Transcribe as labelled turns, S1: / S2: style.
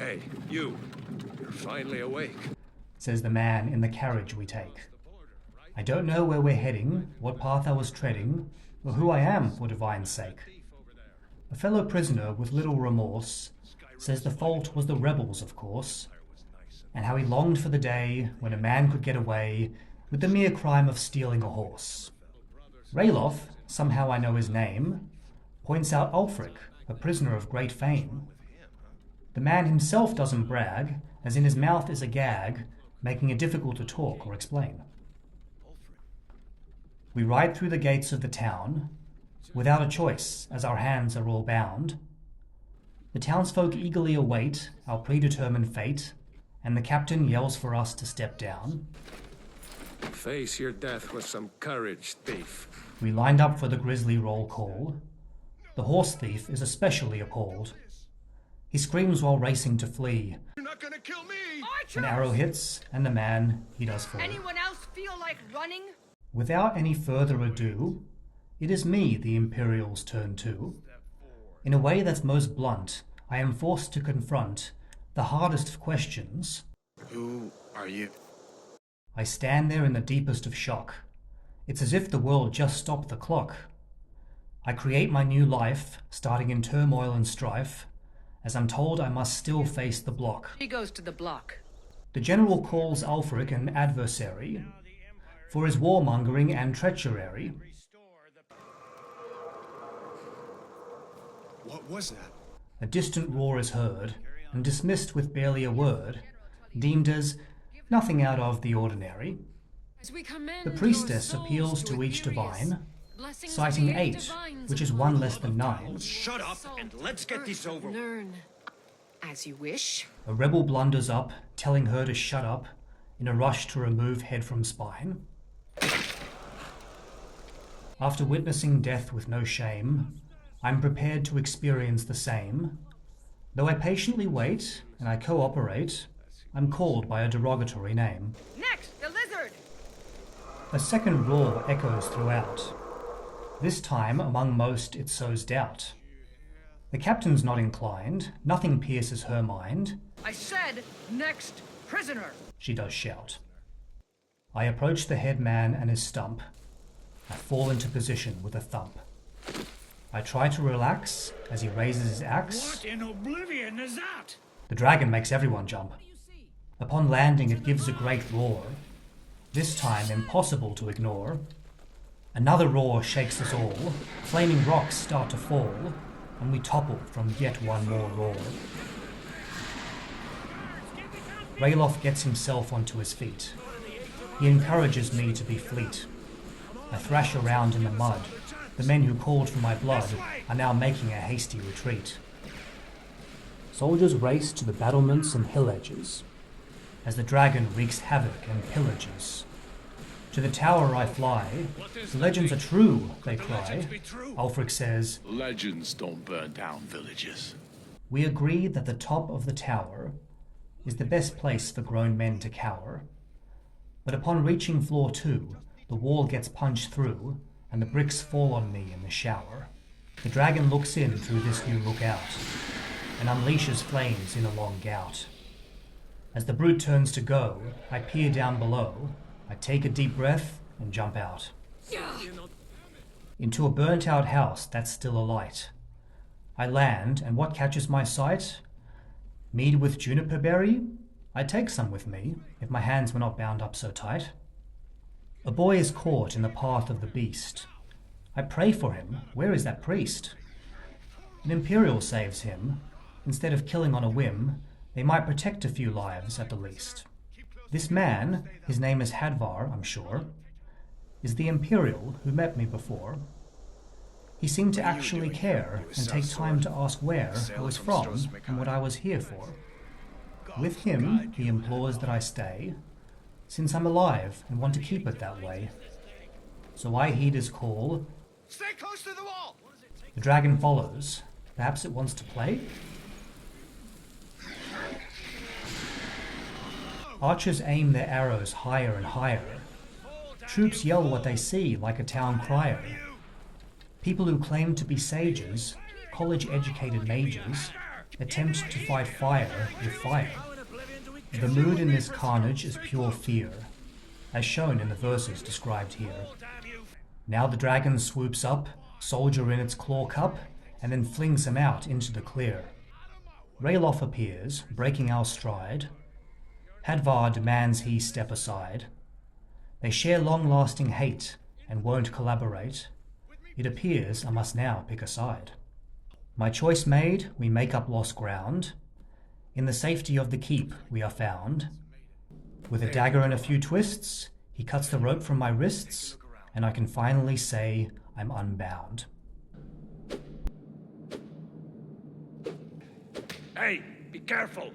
S1: Hey, you're finally awake.
S2: Says the man in the carriage we take. I don't know where we're heading, what path I was treading, or who I am for divine's sake. A fellow prisoner with little remorse says the fault was the rebels, of course, and how he longed for the day when a man could get away with the mere crime of stealing a horse. Ralof, somehow I know his name, points out Ulfric, a prisoner of great fame. The man himself doesn't brag, as in his mouth is a gag, making it difficult to talk or explain. We ride through the gates of the town, without a choice, as our hands are all bound. The townsfolk eagerly await our predetermined fate, and the captain yells for us to step down.
S1: Face your death with some courage, thief.
S2: We lined up for the grisly roll call. The horse thief is especially appalled. He screams while racing to flee.
S1: You're not gonna kill me!
S2: An arrow hits, and the man, he does fall.
S3: Anyone else feel like running?
S2: Without any further ado, it is me the Imperials turn to. In a way that's most blunt, I am forced to confront the hardest of questions.
S1: Who are you?
S2: I stand there in the deepest of shock. It's as if the world just stopped the clock. I create my new life, starting in turmoil and strife, as I'm told I must still face the block.
S3: He goes to the block.
S2: The general calls Ulfric an adversary for his warmongering and treachery.
S1: What was that?
S2: A distant roar is heard, and dismissed with barely a word, deemed as nothing out of the ordinary. The priestess appeals to each divine, citing 8, which is 1 less than 9.
S4: Shut up and let's get this over with.
S3: Learn as you wish.
S2: A rebel blunders up, telling her to shut up, in a rush to remove head from spine. After witnessing death with no shame, I'm prepared to experience the same. Though I patiently wait and I cooperate, I'm called by a derogatory name.
S3: Next, the lizard!
S2: A second roar echoes throughout. This time, among most, it sows doubt. The captain's not inclined, nothing pierces her mind.
S3: I said, next prisoner!
S2: She does shout. I approach the head man and his stump. I fall into position with a thump. I try to relax as he raises his axe.
S4: What in oblivion is that?
S2: The dragon makes everyone jump. Upon landing, it gives a great roar, this time impossible to ignore. Another roar shakes us all, flaming rocks start to fall, and we topple from yet one more roar. Ralof gets himself onto his feet. He encourages me to be fleet. I thrash around in the mud. The men who called for my blood are now making a hasty retreat. Soldiers race to the battlements and hill edges, as the dragon wreaks havoc and pillages. To the tower I fly. The legends are true, they cry. Ulfric says,
S5: Legends don't burn down villages.
S2: We agree that the top of the tower is the best place for grown men to cower. But upon reaching floor 2, the wall gets punched through, and the bricks fall on me in the shower. The dragon looks in through this new lookout, and unleashes flames in a long gout. As the brute turns to go, I peer down below. I take a deep breath and jump out. Into a burnt-out house that's still alight. I land, and what catches my sight? Mead with juniper berry? I'd take some with me, if my hands were not bound up so tight. A boy is caught in the path of the beast. I pray for him. Where is that priest? An Imperial saves him. Instead of killing on a whim, they might protect a few lives at the least. This man, his name is Hadvar, I'm sure, is the Imperial who met me before. He seemed to actually care and take time to ask where I was from and what I was here for. With him, he implores that I stay, since I'm alive and want to keep it that way. So I heed his call.
S4: Stay close to the wall!
S2: The dragon follows. Perhaps it wants to play? Archers aim their arrows higher and higher. Troops yell what they see like a town crier. People who claim to be sages, college-educated mages, attempt to fight fire with fire. The mood in this carnage is pure fear, as shown in the verses described here. Now the dragon swoops up, soldier in its claw cup, and then flings him out into the clear. Ralof appears, breaking our stride. Hadvar demands he step aside. They share long-lasting hate and won't collaborate. It appears I must now pick a side. My choice made, we make up lost ground. In the safety of the keep we are found. With a dagger and a few twists, he cuts the rope from my wrists, and I can finally say I'm unbound.
S4: Hey, be careful.